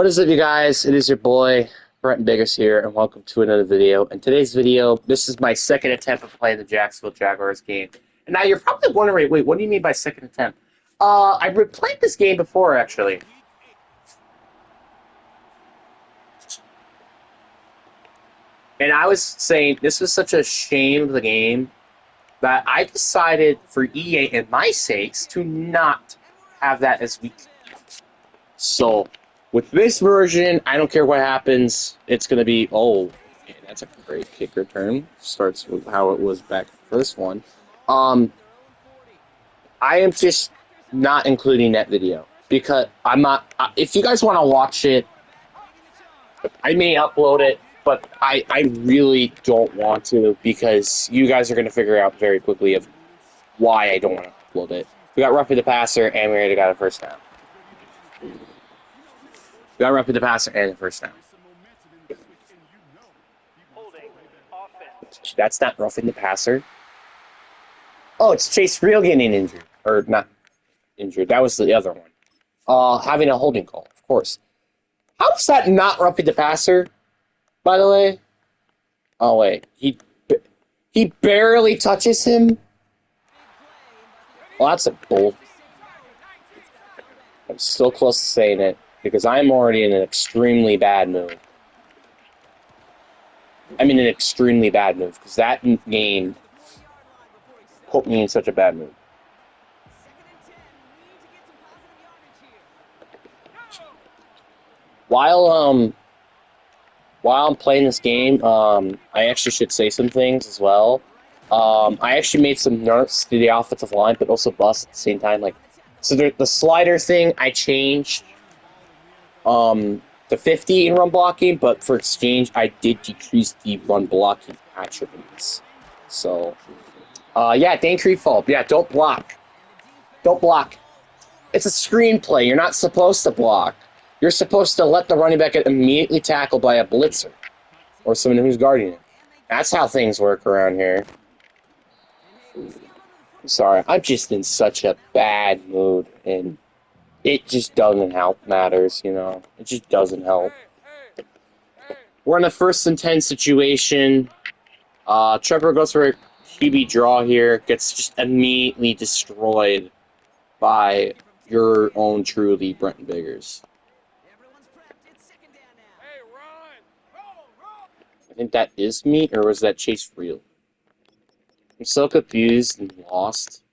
What is up, you guys? It is your boy, Brent Biggers here, and welcome to another video. In today's video, this is my second attempt of playing the Jacksonville Jaguars game. And now you're probably wondering, wait, what do you mean by second attempt? I played this game before, actually. And I was saying, this was such a shame of the game that I decided, for EA and my sakes, to not have that as week. So, with this version, I don't care what happens. It's going to be, oh, man, that's a great kick return. Starts with how it was back in the first one. I am just not including that video because I'm not. If you guys want to watch it, I may upload it, but I really don't want to because you guys are going to figure out very quickly of why I don't want to upload it. We got Ruffy the Passer, and we already got a first down. We got Ruffy the Passer and the first down. That's not Ruffing the Passer. Oh, it's Chase Real getting injured. Or not injured. That was the other one. Having a holding call, of course. How is that not Ruffing the Passer, by the way? Oh, wait. He barely touches him? Well, that's a bull. I'm still close to saying it because I'm already in an extremely bad mood. I'm in an extremely bad mood because that game put me in such a bad mood. While I'm playing this game, I actually should say some things as well. I actually made some nerfs to the offensive line, but also busts at the same time. So the slider thing I changed to 50 in run blocking, but for exchange, I did decrease the run blocking attributes. So, yeah, Dane Creedfall. Yeah, don't block. Don't block. It's a screenplay. You're not supposed to block. You're supposed to let the running back get immediately tackled by a blitzer or someone who's guarding it. That's how things work around here. I'm sorry. I'm just in such a bad mood, and it just doesn't help matters, you know? It just doesn't help. We're in a 1st and 10 situation. Trevor goes for a QB draw here. Gets just immediately destroyed by your own truly, Brenton Biggers. I think that is me, or was that Chase Real? I'm so confused and lost.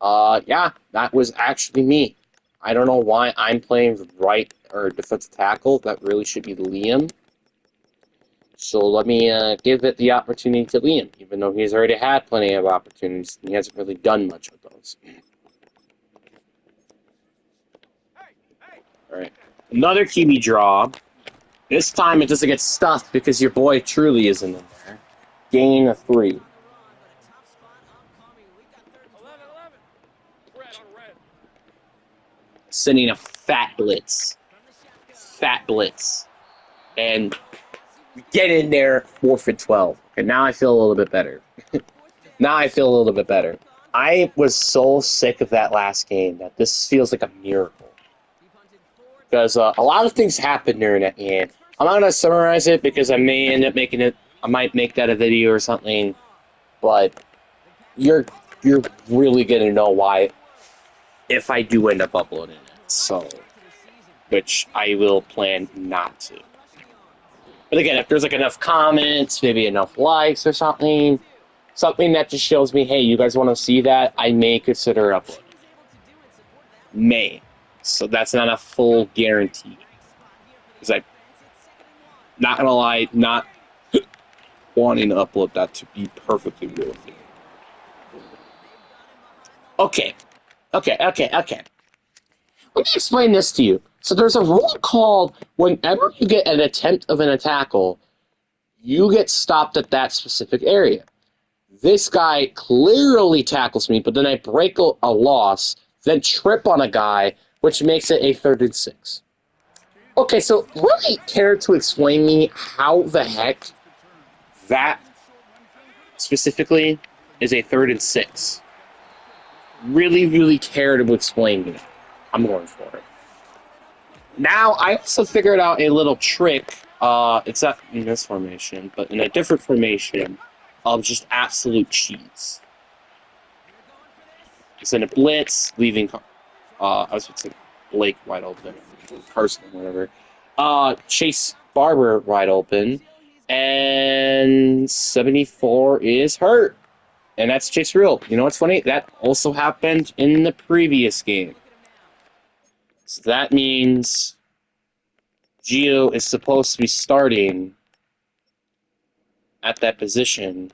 Yeah, that was actually me. I don't know why I'm playing right or defensive tackle. That really should be Liam. So let me give it the opportunity to Liam, even though he's already had plenty of opportunities. He hasn't really done much with those. All right, another QB draw. This time it doesn't get stuffed because your boy truly isn't in there. Gain of 3. Sending a fat blitz. Fat blitz. And get in there, 4th and 12. Okay, now I feel a little bit better. Now I feel a little bit better. I was so sick of that last game that this feels like a miracle. Because a lot of things happened during that game. I'm not going to summarize it because I may end up making it. I might make that a video or something. But you're really going to know why if I do end up uploading it. So, which I will plan not to. But again, if there's like enough comments, maybe enough likes or something that just shows me, hey, you guys want to see that, I may consider uploading. May. So that's not a full guarantee. Because I'm not going to lie, not wanting to upload that to be perfectly real with you. Okay. Let me explain this to you. So there's a rule called whenever you get an attempt of a tackle, you get stopped at that specific area. This guy clearly tackles me, but then I break a loss, then trip on a guy, which makes it a 3rd and 6. Okay, so really care to explain me how the heck that specifically is a 3rd and 6? Really care to explain me. I'm going for it. Now, I also figured out a little trick. It's not in this formation, but in a different formation of just absolute cheese. It's in a blitz, leaving, I was going to say Blake wide open, Carson, whatever. Chase Barber wide open, and 74 is hurt. And that's Chase Real. You know what's funny? That also happened in the previous game. So that means Gio is supposed to be starting at that position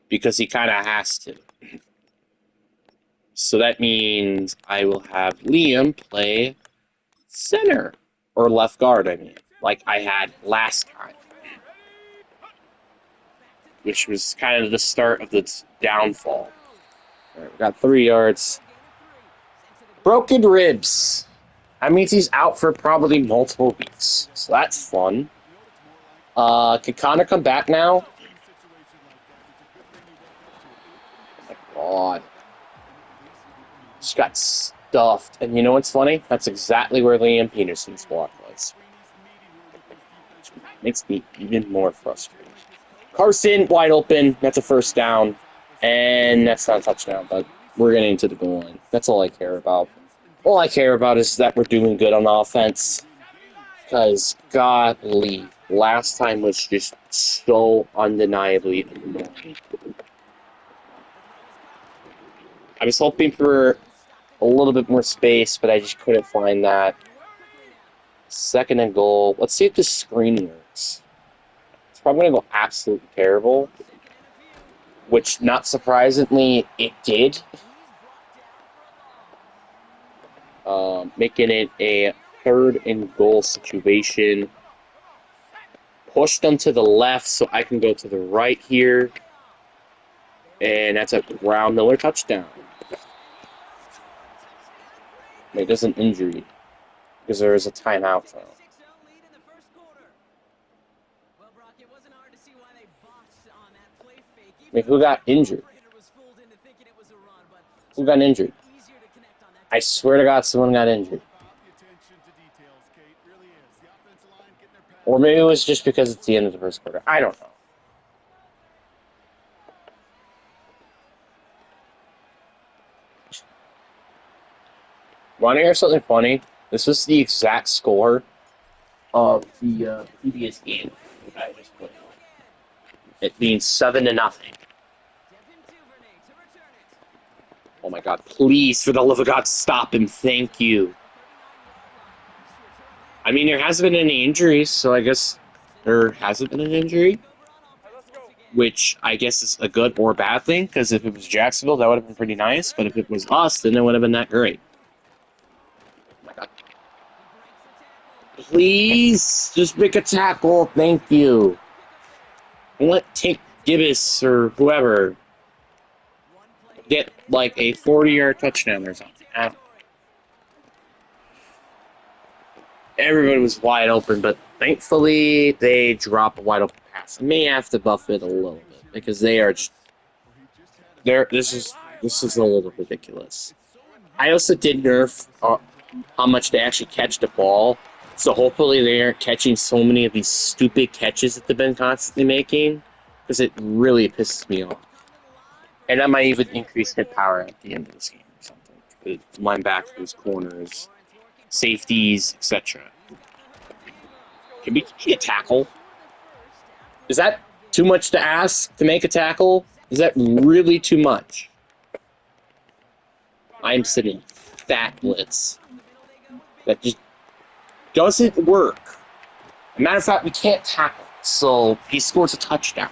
because he kind of has to. So that means I will have Liam play center or left guard, I mean, like I had last time, which was kind of the start of the downfall. All right, we got 3 yards. Broken ribs. That means he's out for probably multiple weeks. So that's fun. Can Connor come back now? Oh my god. Just got stuffed. And you know what's funny? That's exactly where Liam Peterson's block was. Which makes me even more frustrated. Carson, wide open. That's a first down. And that's not a touchdown, but we're getting into the goal line. That's all I care about. All I care about is that we're doing good on offense. Because, godly, last time was just so undeniably annoying. I was hoping for a little bit more space, but I just couldn't find that. 2nd and goal. Let's see if this screen works. It's probably going to go absolutely terrible, which, not surprisingly, it did. Making it a 3rd and goal situation. Push them to the left so I can go to the right here. And that's a Brown Miller touchdown. Wait, there's an injury because there is a timeout throw. Wait, who got injured? Who got injured? I swear to God, someone got injured. Or maybe it was just because it's the end of the first quarter. I don't know. Want to hear something funny? This was the exact score of the previous game that I just played. It being 7-0. Oh my god, please, for the love of God, stop him. Thank you. I mean, there hasn't been any injuries, so I guess there hasn't been an injury. Which I guess is a good or bad thing, because if it was Jacksonville, that would have been pretty nice. But if it was us, then it would have been that great. Oh my god. Please, just make a tackle. Thank you. And let Tank Gibbs or whoever get like a 40-yard touchdown or something. Everybody was wide open, but thankfully they drop a wide open pass. I may have to buff it a little bit because they are just there. This is a little ridiculous. I also did nerf how much they actually catch the ball, so hopefully they aren't catching so many of these stupid catches that they've been constantly making, because it really pisses me off. And that might even increase hit power at the end of this game or something. Linebackers, corners, safeties, etc. Can we make a tackle? Is that too much to ask to make a tackle? Is that really too much? I'm sitting fat blitz. That just doesn't work. As a matter of fact, we can't tackle. So he scores a touchdown.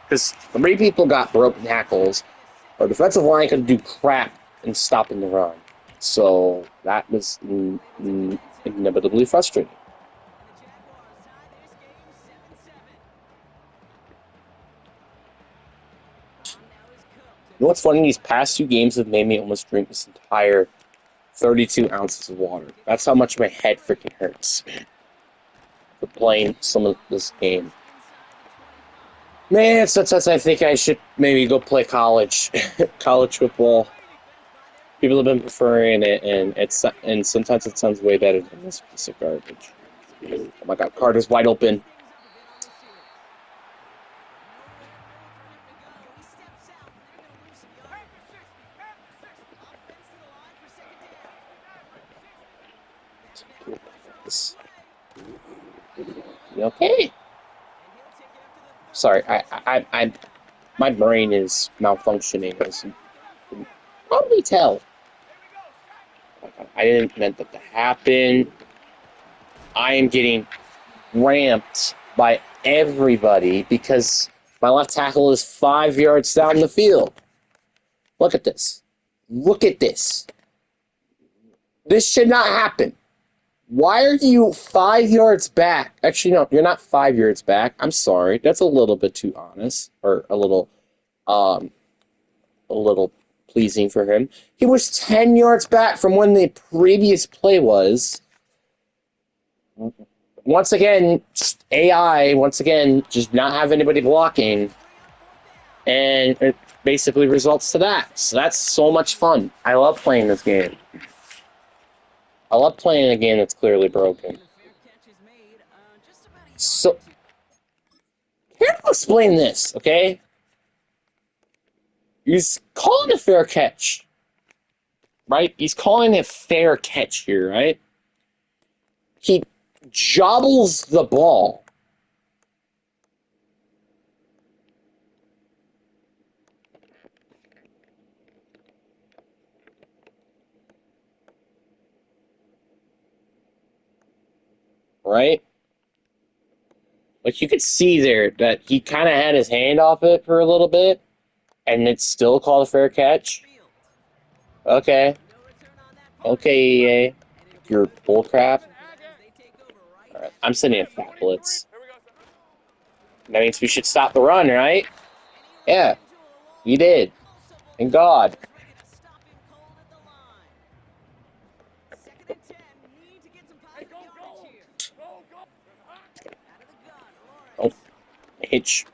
Because 3 people got broken tackles. Our defensive line could do crap in stopping the run. So that was inevitably frustrating. You know what's funny? These past 2 games have made me almost drink this entire 32 ounces of water. That's how much my head freaking hurts for playing some of this game. Man, sometimes I think I should maybe go play college football. People have been preferring it, and sometimes it sounds way better than this piece of garbage. Oh my God, Carter's wide open. You okay? Sorry, my brain is malfunctioning. As you can probably tell. Oh my God, I didn't meant that to happen. I am getting ramped by everybody because my left tackle is 5 yards down the field. Look at this. Look at this. This should not happen. Why are you 5 yards back? Actually, no, you're not 5 yards back. I'm sorry. That's a little bit too honest, or um, a little pleasing for him. He was 10 yards back from when the previous play was. Once again, AI, once again, just not have anybody blocking. And it basically results to that. So that's so much fun. I love playing this game. I love playing a game that's clearly broken. So, here to explain this, okay? He's calling a fair catch, right? He's calling a fair catch here, right? He jobbles the ball. Right? Like, you could see there that he kind of had his hand off it for a little bit, and it's still called a fair catch. Okay. Okay, EA. Your bullcrap. Alright, I'm sending a fat blitz. That means we should stop the run, right? Yeah, you did. Thank God. Oh, hitch.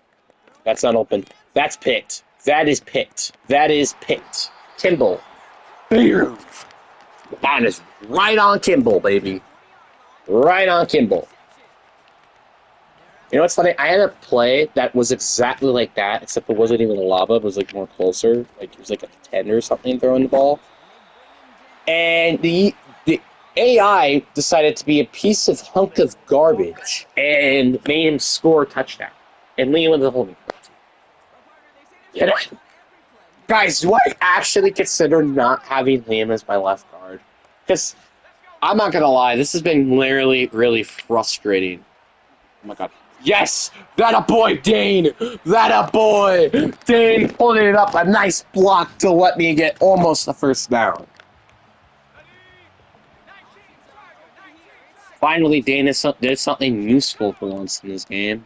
That's not open. That's picked. That is picked. That is picked. Kimball. That is right on Kimball, baby. Right on Kimball. You know what's funny? I had a play that was exactly like that, except it wasn't even a lava. It was like more closer. Like it was like a 10 or something throwing the ball. And the AI decided to be a piece of hunk of garbage and made him score a touchdown. And Liam was the holding. You know, guys, do I actually consider not having Liam as my left guard? Because I'm not gonna lie, this has been literally really frustrating. Oh my God. Yes! That a boy, Dane! That a boy! Dane pulling it up, a nice block to let me get almost the first down. Finally, Dane did something useful for once in this game.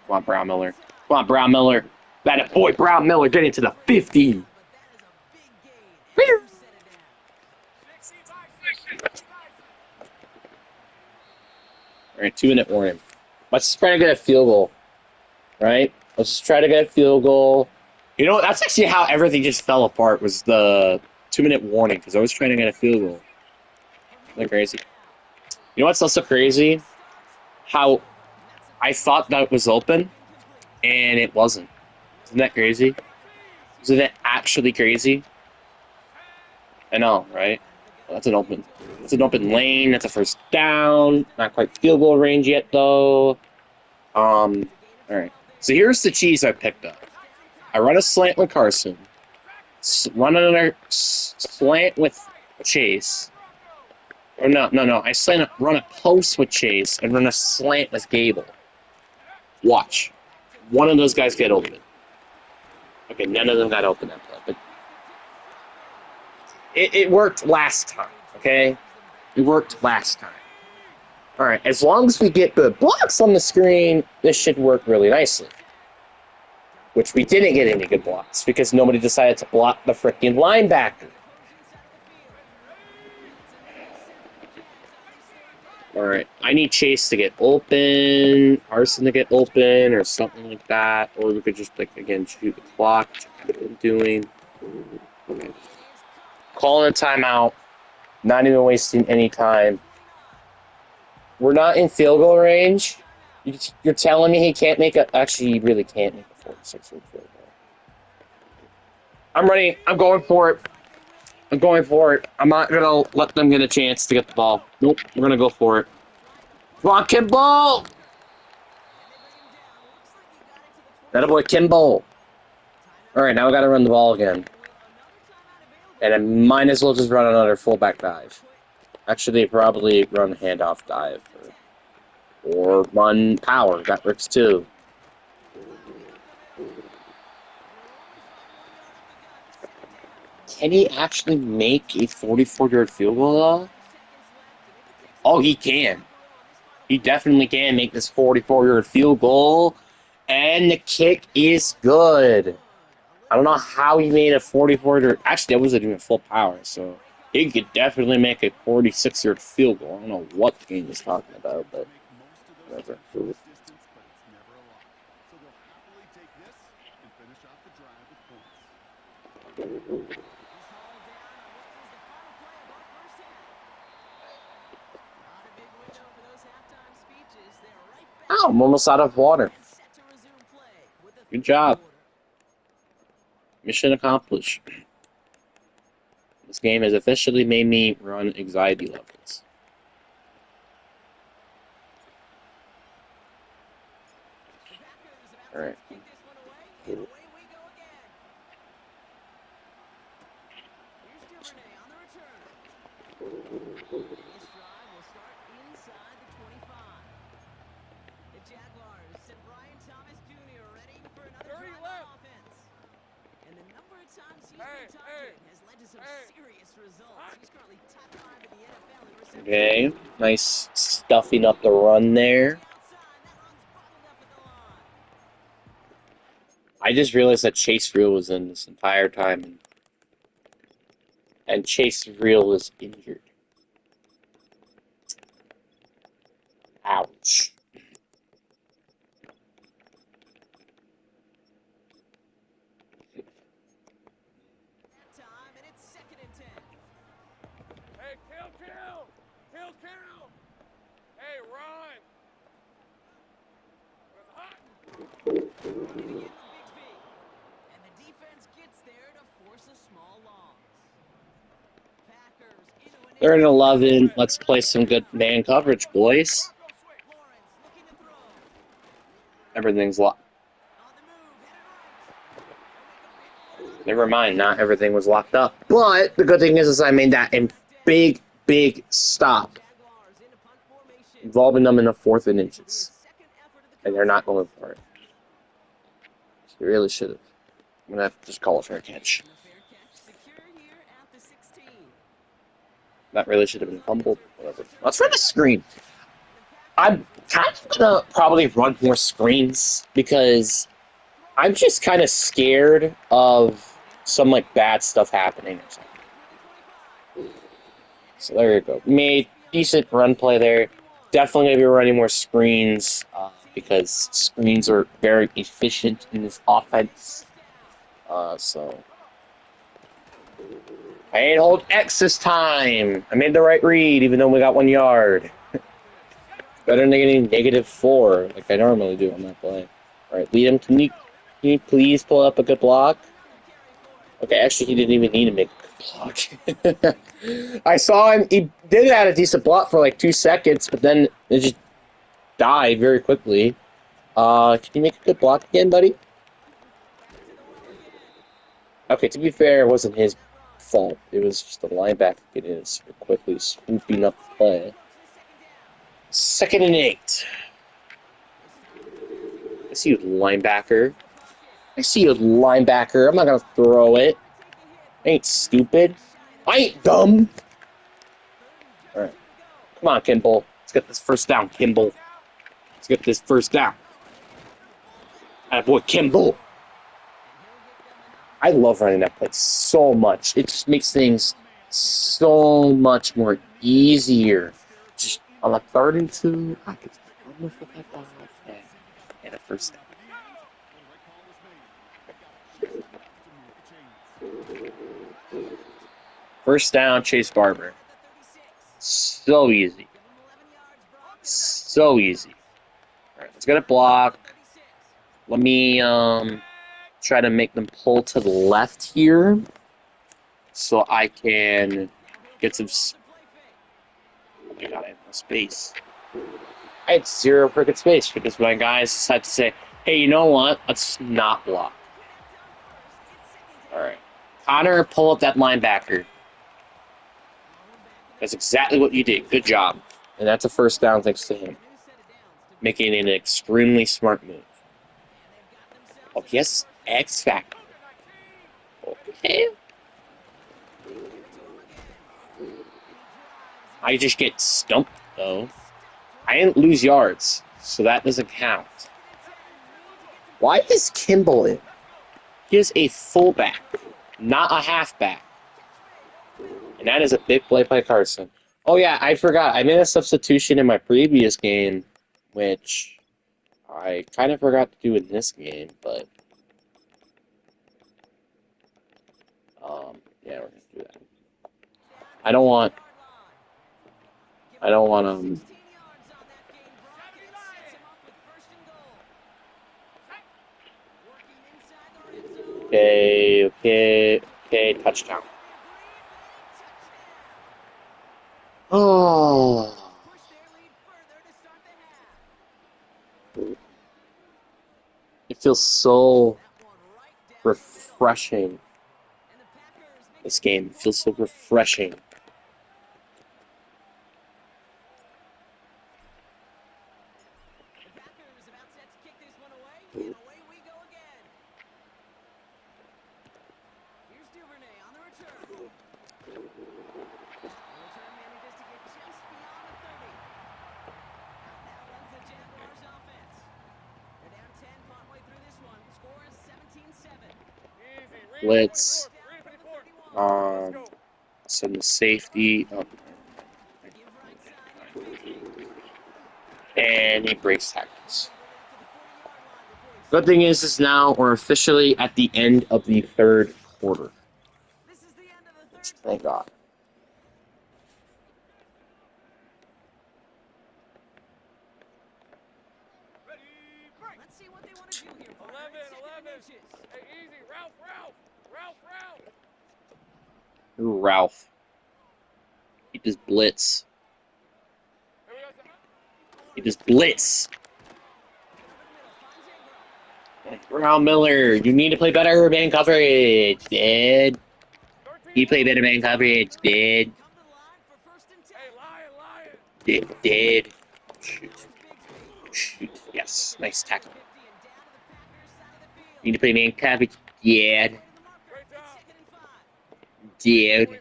Come on, Brown Miller. Come on, Brown Miller. That a boy, Brown Miller, getting to the 50. All right, 2-minute warning. Let's just try to get a field goal. Right? Let's just try to get a field goal. You know, that's actually how everything just fell apart, was the 2-minute warning, because I was trying to get a field goal. Isn't that crazy? You know what's also crazy? How I thought that was open, and it wasn't. Isn't that crazy? Isn't that actually crazy? I know, right? Well, that's an open lane. That's a first down. Not quite field goal range yet, though. All right. So here's the cheese I picked up. I run a slant with Carson. Run another slant with Chase. Or no. I run a post with Chase and run a slant with Gable. Watch. One of those guys get open. Okay, none of them got open that play, but it worked last time, okay? It worked last time. All right, as long as we get good blocks on the screen, this should work really nicely. Which we didn't get any good blocks because nobody decided to block the freaking linebacker. Alright, I need Chase to get open, Arson to get open, or something like that. Or we could just, like, again, shoot the clock, which I'm doing. Okay. Calling a timeout. Not even wasting any time. We're not in field goal range. You're telling me he can't make a... Actually, he really can't make a 46-yard field goal. I'm ready. I'm going for it. I'm going for it. I'm not going to let them get a chance to get the ball. Nope, we're going to go for it. Come on, Kimball! That boy, Kimball. All right, now we got to run the ball again. And I might as well just run another fullback dive. Actually, probably run handoff dive. Or run power. That works too. Can he actually make a 44-yard field goal, though? Oh, he can. He definitely can make this 44-yard field goal. And the kick is good. I don't know how he made a 44-yard... Actually, that wasn't even full power, so... He could definitely make a 46-yard field goal. I don't know what the game is talking about, but... Whatever. Oh, I'm almost out of water. Good job. Mission accomplished. This game has officially made me run anxiety levels. Alright. Okay, nice stuffing up the run there. I just realized that Chase Reel was in this entire time. And Chase Reel was injured. Ouch. They're in 11. Let's play some good man coverage, boys. Everything's locked. Never mind, not everything was locked up. But the good thing is I made that in big stop. Involving them in the 4th and inches. And they're not going for it. They really should have. I'm going to have to just call a fair catch. That really should have been fumbled. Whatever. Let's run a screen. I'm kind of going to probably run more screens because I'm just kind of scared of some like bad stuff happening or something. So there you go. Made decent run play there. Definitely going to be running more screens because screens are very efficient in this offense. So I ain't hold X this time. I made the right read, even though we got 1 yard. Better than getting -4, like I normally do on that play. All right, Liam, can you please pull up a good block? Okay, actually, he didn't even need to make a good block. I saw him. He did have a decent block for like 2 seconds, but then it just died very quickly. Can you make a good block again, buddy? Okay, to be fair, it wasn't his fault. It was just the linebacker getting in super quickly, swooping up the play. 2nd and 8. I see you, linebacker. I see you, linebacker. I'm not gonna throw it. I ain't stupid. I ain't dumb. All right, come on, Kimball. Let's get this first down, Kimball. Let's get this first down. Attaboy, Kimball. I love running that play so much. It just makes things so much more easier. Just On a 32, I could almost look at that. And a first down. First down, Chase Barber. So easy. So easy. All right, let's get a block. Let me try to make them pull to the left here, so I can get some. Oh my god, I have no space. I had zero freaking space because my guys decided to say, "Hey, you know what? Let's not block." All right, Connor, pull up that linebacker. That's exactly what you did. Good job. And that's a first down thanks to him. Making an extremely smart move. Oh, yes, X Factor. Okay. I just get stumped, though. I didn't lose yards, so that doesn't count. Why is Kimball in? He is a fullback, not a halfback. And that is a big play by Carson. Oh, yeah, I forgot. I made a substitution in my previous game, which I kind of forgot to do in this game, but yeah, we're gonna do that. I don't want okay, touchdown. Oh. It feels so refreshing. This game feels so refreshing. Blitz. Send the safety. Oh. And he breaks tackles. Good thing is now we're officially at the end of the third quarter. Thank God. Let's see what they want to do here. 11. Hey, easy. Ralph. Ooh, Ralph. He just blitz. Brown Miller, you need to play better man coverage, dude. You play better man coverage, dude. Dude. Shoot. Yes, nice tackle. Need to play man coverage, dude. Dude.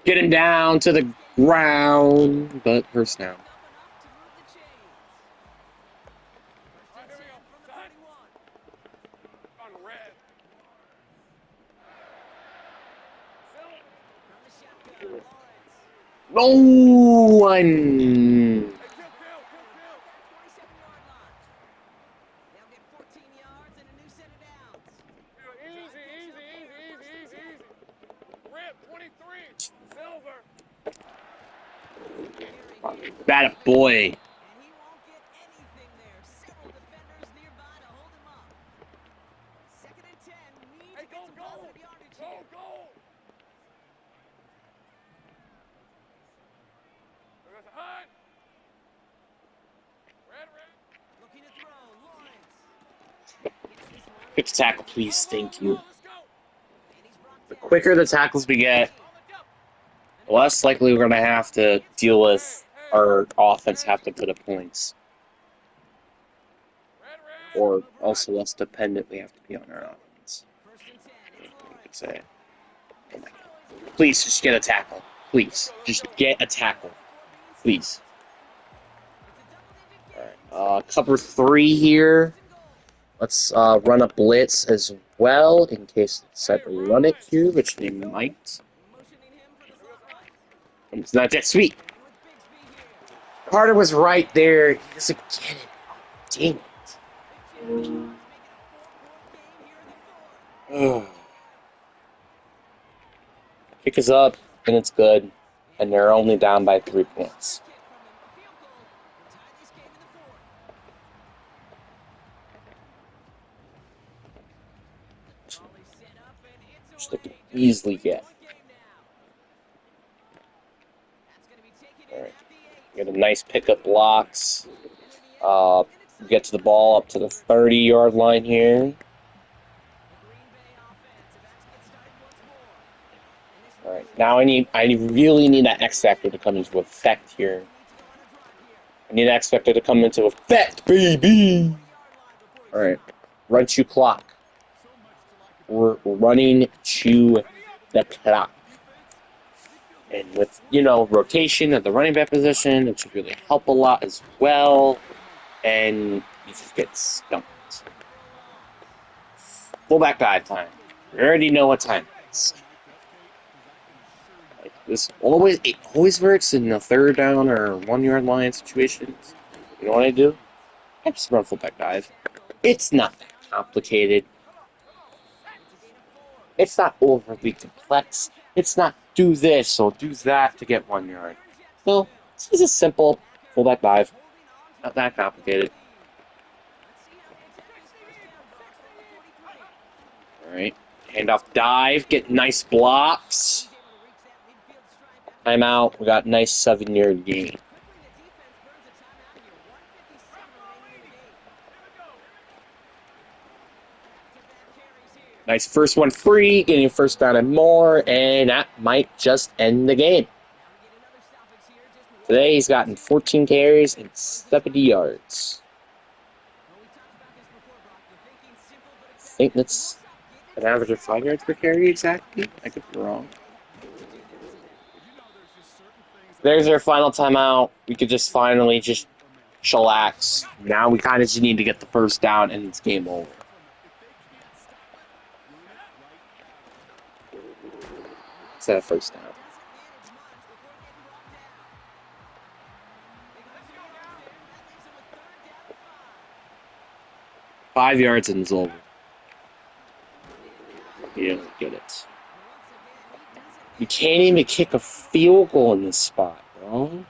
Get him down to the ground, but first down. No one. Bad boy. Quick tackle, please. Thank you. The quicker the tackles we get, the less likely we're going to have to deal with our offense have to put up points. Or also less dependent we have to be on our offense. Say it. Please just get a tackle. Please. Just get a tackle. Please. Alright. Cover 3 here. Let's run a blitz as well in case they decide to run it here, which they might. It's not that sweet. Carter was right there. He doesn't get it. Dang it. Kick is up, and it's good. And they're only down by 3 points. Which they can easily get. Alright. Get a nice pickup blocks. Get to the ball up to the 30-yard line here. Alright, now I really need that X Factor to come into effect here. I need that X Factor to come into effect, baby! Alright, run to clock. We're running to the clock. And with, rotation at the running back position, it should really help a lot as well. And you just get stumped. Fullback dive time. We already know what time it is. Like it always works in the 3rd down or 1-yard line situations. You know what I do? I just run fullback dive. It's not that complicated. It's not overly complex. It's not do this or do that to get 1 yard. No, it's a simple fullback dive. Not that complicated. Alright. Handoff dive. Get nice blocks. Timeout. We got nice 7-yard gain. Nice first one free, getting first down and more, and that might just end the game. Today he's gotten 14 carries and 70 yards. I think that's an average of 5 yards per carry exactly. I could be wrong. There's our final timeout. We could just finally just chillax. Now we kind of just need to get the first down and it's game over. Instead of first down. Five yards and it's over. You don't get it. You can't even kick a field goal in this spot, bro. You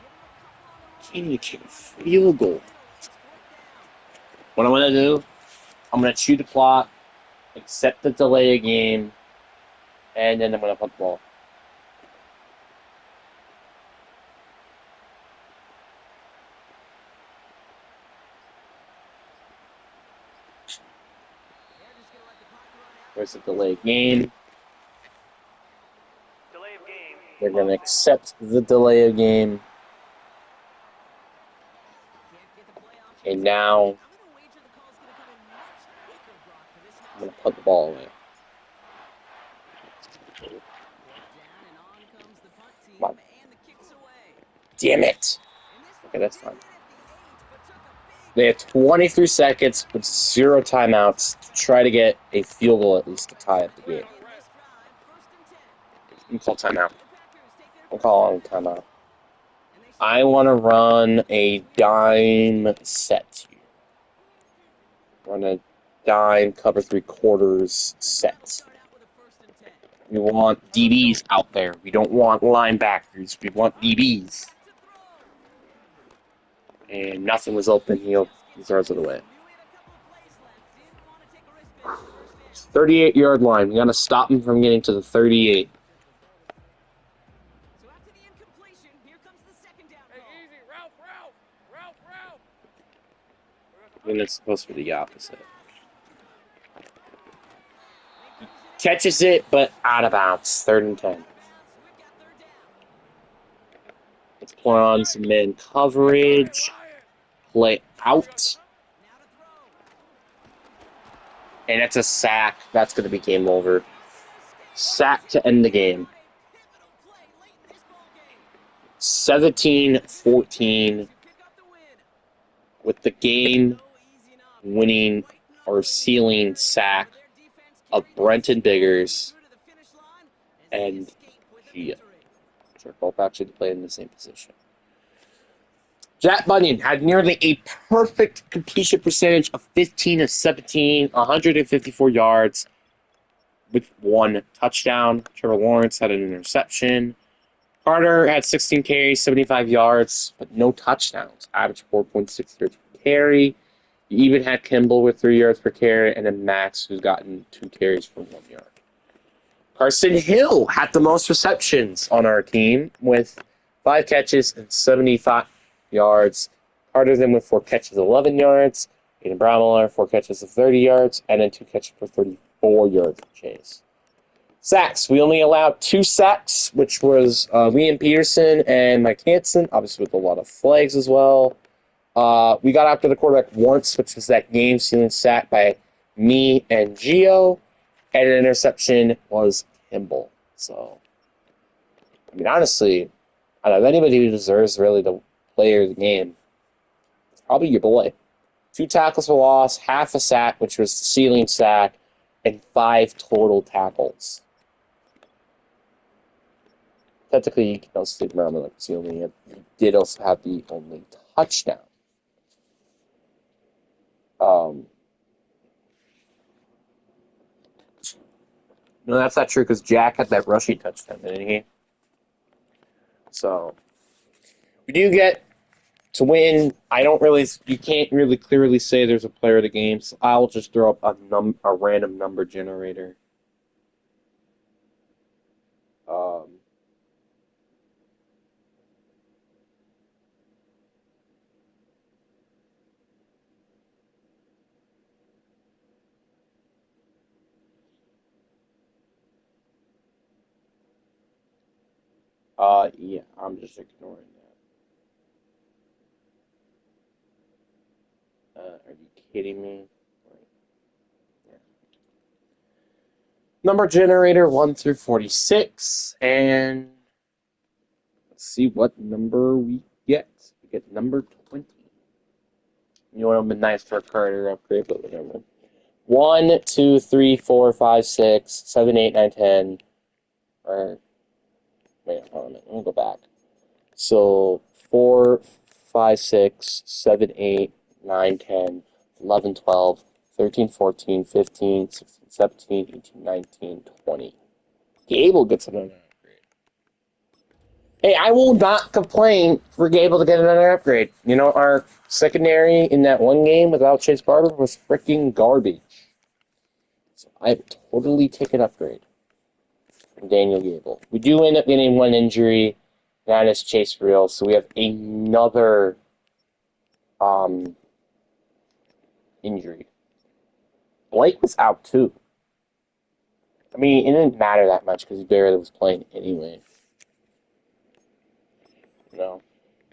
can't even kick a field goal. What I'm going to do, I'm going to chew the clock, accept the delay of game, and then I'm going to punt the ball. There's a delay of game. They're going to accept the delay of game. And now I'm going to put the ball away. Come on. Damn it. Okay, that's fine. They have 23 seconds with 0 timeouts to try to get a field goal at least to tie up the game. I'm call timeout. I'll call on timeout. I want to run a dime set here. Run a dime cover 3/4 set. We want DBs out there. We don't want linebackers. We want DBs. And nothing was open. He throws it away. 38-yard line. We got to stop him from getting to the 38. And it's supposed to be the opposite. He catches it, but out of bounds. 3rd and 10. Let's put on some man coverage. Play out. And it's a sack. That's going to be game over. Sack to end the game. 17-14 with the game winning or sealing sack of Brenton Biggers and Gia, which are both actually playing in the same position. Jack Bunyan had nearly a perfect completion percentage of 15 of 17, 154 yards with 1 touchdown. Trevor Lawrence had an interception. Carter had 16 carries, 75 yards, but no touchdowns. Average 4.6 yards per carry. You even had Kimball with 3 yards per carry, and then Max, who's gotten 2 carries for 1 yard. Carson Hill had the most receptions on our team with 5 catches and 75 yards. Carter then with 4 catches, 11 yards. Aiden Bramwell, 4 catches of 30 yards, and then 2 catches for 34 yards of chase. Sacks. We only allowed 2 sacks, which was Liam Peterson and Mike Hansen, obviously with a lot of flags as well. We got after the quarterback once, which was that game-sealing sack by me and Gio, and an interception was Kimball. So, I mean, honestly, out of anybody who deserves really the player of the game, it's probably your boy. 2 tackles for loss, half a sack, which was the ceiling sack, and 5 total tackles. Technically, you can also stick around with like ceiling. He did also have the only touchdown. No, that's not true because Jack had that rushing touchdown, didn't he? So we do get to win. You can't really clearly say there's a player of the game. So I'll just throw up a random number generator. Yeah, I'm just ignoring that. Are you kidding me? Yeah. Number generator 1 through 46, and let's see what number we get. We get number 20. You know what would have been nice for a Carter upgrade, but whatever. 1, 2, 3, 4, 5, 6, 7, 8, 9, 10. Or wait, hold on a minute. Let me go back. So 4, 5, 6, 7, 8, 9, 10, 11, 12, 13, 14, 15, 16, 17, 18, 19, 20. Gable gets another upgrade. Hey, I will not complain for Gable to get another upgrade. You know, our secondary in that one game without Chase Barber was freaking garbage. So I totally take an upgrade from Daniel Gable. We do end up getting 1 injury. That is Chase Real. So we have another injury. Blake was out too. I mean, it didn't matter that much because he barely was playing anyway. You know?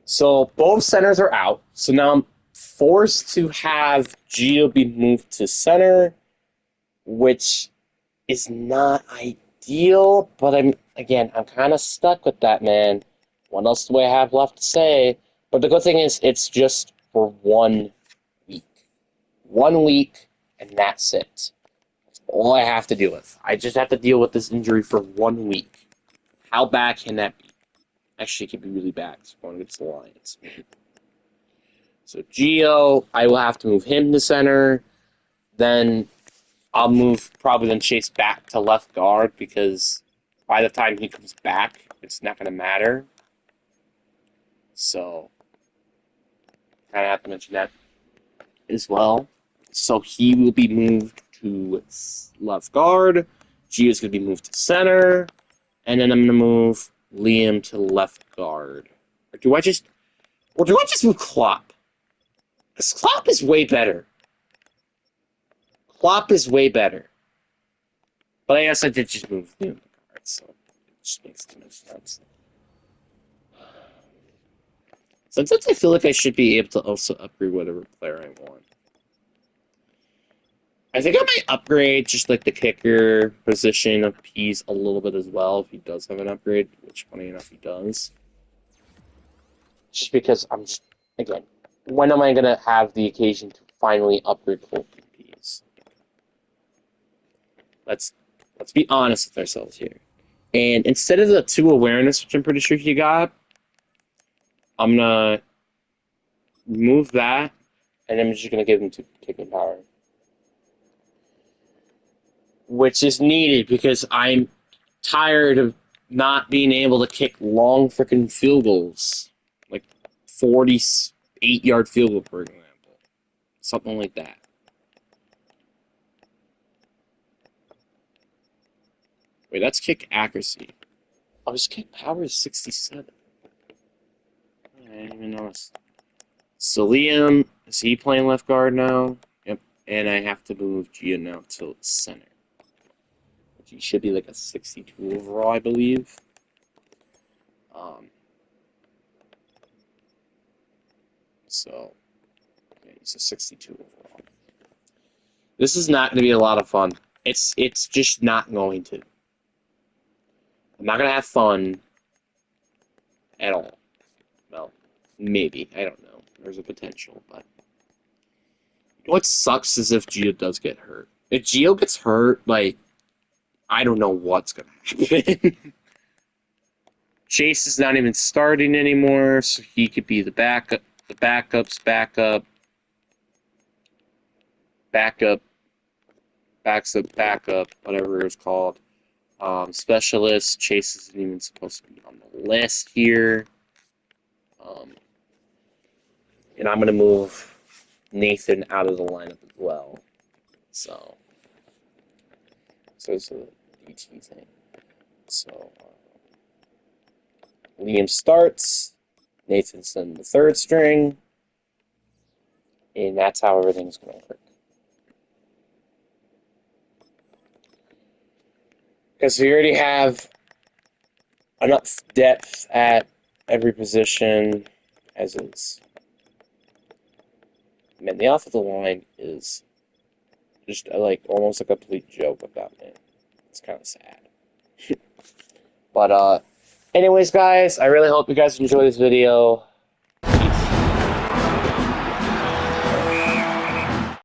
So both centers are out. So now I'm forced to have Gio be moved to center, which is not ideal, but I'm kind of stuck with that, man. What else do I have left to say? But the good thing is it's just for 1 week. 1 week, and that's it. That's all I have to deal with. I just have to deal with this injury for 1 week. How bad can that be? Actually, it could be really bad. It's going against the Lions. So Gio, I will have to move him to center. Then I'll move probably then Chase back to left guard because by the time he comes back, it's not going to matter. So kind of have to mention that as well. So he will be moved to left guard. Gio's going to be moved to center. And then I'm going to move Liam to left guard. Or do I just move Klopp? Because Klopp is way better. Klopp is way better. But I guess I did just move Liam to guard, so it just makes too much sense. Sometimes I feel like I should be able to also upgrade whatever player I want. I think I might upgrade just like the kicker position of Pease a little bit as well if he does have an upgrade, which funny enough he does. Just because again, when am I gonna have the occasion to finally upgrade Colton Pease? Let's be honest with ourselves here. And instead of the 2 awareness, which I'm pretty sure he got, I'm gonna remove that, and I'm just gonna give him 2 kicking power, which is needed because I'm tired of not being able to kick long freaking field goals, like 48-yard field goal, for example, something like that. Wait, that's kick accuracy. Oh, his kick power is 67. I didn't even notice. So Liam, is he playing left guard now? Yep. And I have to move Gia now to center. He should be like a 62 overall, I believe. So yeah, he's a 62 overall. This is not going to be a lot of fun. It's just not going to. I'm not going to have fun at all. Well, maybe. I don't know. There's a potential, but what sucks is if Gio does get hurt. If Gio gets hurt, like, I don't know what's going to happen. Chase is not even starting anymore, so he could be the backup, the backup's backup, backup, whatever it's called. Specialist, Chase isn't even supposed to be on the list here. And I'm going to move Nathan out of the lineup as well. So it's a DT thing. So Liam starts, Nathan's in the 3rd string, and that's how everything's going to work. Because we already have enough depth at every position as is. Man, the offensive line is just like almost a complete joke without him. It's kind of sad. But anyways, guys, I really hope you guys enjoy this video.